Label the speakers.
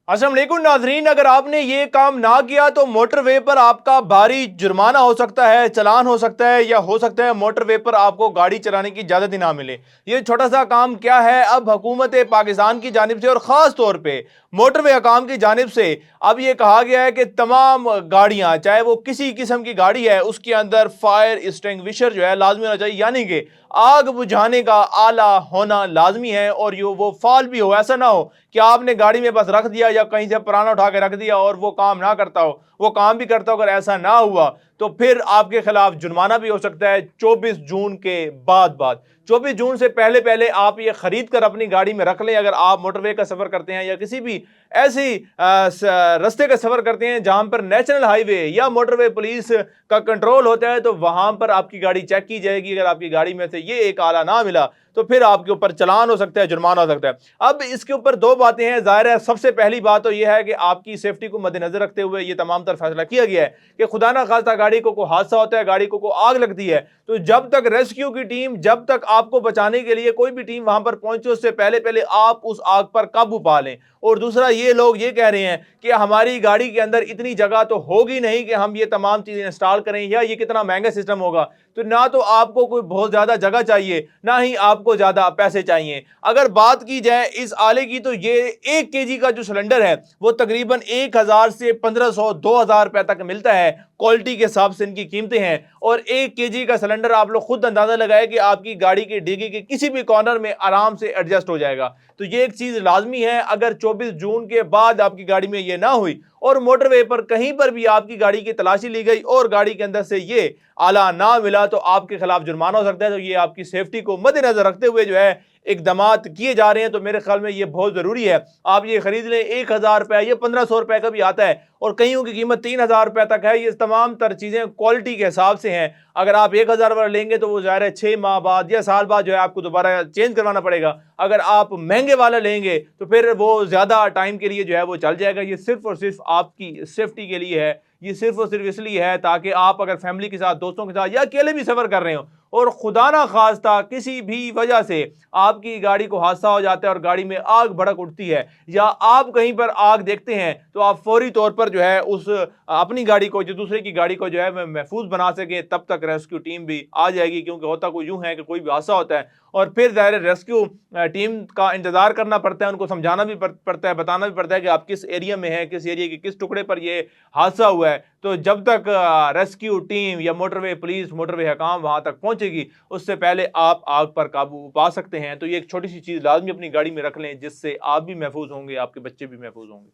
Speaker 1: अस्सलाम वालेकुम नाजरीन, अगर आपने ये काम ना किया तो मोटरवे पर आपका भारी जुर्माना हो सकता है, चालान हो सकता है, या हो सकता है मोटरवे पर आपको गाड़ी चलाने की इजाज़त ही ना मिले। ये छोटा सा काम क्या है, अब हुकूमत पाकिस्तान की जानिब से और ख़ास तौर पे मोटरवे हकाम की जानिब से अब ये कहा गया है कि तमाम गाड़ियाँ, चाहे वो किसी किस्म की गाड़ी है, उसके अंदर फायर एक्सटिंग्विशर जो है लाजमी होना चाहिए, यानी कि आग बुझाने का आला होना लाजमी है। और ये वो फाल भी हो, ऐसा ना हो कि आपने गाड़ी में बस रख दिया या कहीं से पुराना उठा के रख दिया और वो काम ना करता हो, वो काम भी करता हो। अगर ऐसा ना हुआ तो फिर आपके खिलाफ जुर्माना भी हो सकता है 24 जून के बाद 24 जून से पहले पहले आप ये खरीद कर अपनी गाड़ी में रख लें। अगर आप मोटरवे का सफर करते हैं या किसी भी ऐसी रास्ते का सफर करते हैं जहां पर नेशनल हाईवे या मोटरवे पुलिस का कंट्रोल होता है, तो वहां पर आपकी गाड़ी चेक की जाएगी। अगर आपकी गाड़ी में से ये एक आला ना मिला तो फिर आपके ऊपर चालान हो सकता है, जुर्माना हो सकता है। अब इसके ऊपर दो बातें हैं। जाहिर है, सबसे पहली बात तो यह है कि आपकी सेफ्टी को मद्देनजर रखते हुए ये तमाम तर फैसला किया गया है कि खुदा ना खास्ता गाड़ी को कोई हादसा होता है, गाड़ी को आग लगती है, तो जब तक रेस्क्यू की टीम, जब तक आपको बचाने के लिए कोई भी टीम वहां पर पहुंचे, उससे पहले पहले आप उस आग पर काबू पा लें। और दूसरा, ये लोग ये कह रहे हैं कि हमारी गाड़ी के अंदर इतनी जगह तो होगी नहीं कि हम ये तमाम चीजें इंस्टॉल करें, या ये कितना महंगा सिस्टम होगा। तो ना तो आपको कोई बहुत ज्यादा जगह चाहिए, ना ही आपको ज्यादा पैसे चाहिए। अगर बात की जाए इस आले की, तो ये 1 केजी का जो सिलेंडर है वो तकरीबन 1000 से 1500 2000 रुपए तक मिलता है। क्वालिटी के हिसाब से इनकी कीमतें हैं। और 1 केजी का सिलेंडर आप लोग खुद अंदाजा लगाए कि आपकी गाड़ी की डिग्गी के किसी भी कॉर्नर में आराम से एडजस्ट हो जाएगा। तो ये एक चीज लाजमी है। अगर 24 जून के बाद आपकी गाड़ी में ये ना हुई और मोटरवे पर कहीं पर भी आपकी गाड़ी की तलाशी ली गई और गाड़ी के अंदर से ये आला ना मिला, तो आपके खिलाफ जुर्माना हो सकता है। तो ये आपकी सेफ्टी को मद्देनजर रखते हुए जो है इकदामात किए जा रहे हैं। तो मेरे ख्याल में ये बहुत जरूरी है। आप ये खरीद लें, 1000 रुपए या 1500 रुपए का भी आता है और कईयों की कीमत 3000 रुपए तक है। ये तमाम तर चीजें क्वालिटी के हिसाब से हैं। अगर आप 1000 वाला लेंगे तो वो जाहिर है 6 माह बाद या साल बाद जो है आपको दोबारा चेंज करवाना पड़ेगा। अगर आप महंगे वाला लेंगे तो फिर वो ज्यादा टाइम के लिए जो है वो चल जाएगा। ये सिर्फ और सिर्फ आपकी सेफ्टी के लिए है। ये सिर्फ और सिर्फ इसलिए है ताकि आप अगर फैमिली के साथ, दोस्तों के साथ या अकेले भी सफर कर रहे हो और खुदा ना खास्ता किसी भी वजह से आपकी गाड़ी को हादसा हो जाता है और गाड़ी में आग भड़क उठती है, या आप कहीं पर आग देखते हैं, तो आप फौरी तौर पर जो है उस अपनी गाड़ी को, जो दूसरे की गाड़ी को जो है महफूज बना सके, तब तक रेस्क्यू टीम भी आ जाएगी। क्योंकि होता कोई यूं है कि कोई भी हादसा होता है और फिर ज़ाहिर रेस्क्यू टीम का इंतजार करना पड़ता है, उनको समझाना भी पड़ता है, बताना भी पड़ता है कि आप किस एरिया में हैं, किस एरिया के किस टुकड़े पर ये हादसा हुआ है। तो जब तक रेस्क्यू टीम या मोटरवे पुलिस, मोटरवे हकाम वहां तक पहुंचेगी, उससे पहले आप आग पर काबू पा सकते हैं। तो ये एक छोटी सी चीज लाजमी अपनी गाड़ी में रख लें, जिससे आप भी महफूज होंगे, आपके बच्चे भी महफूज होंगे।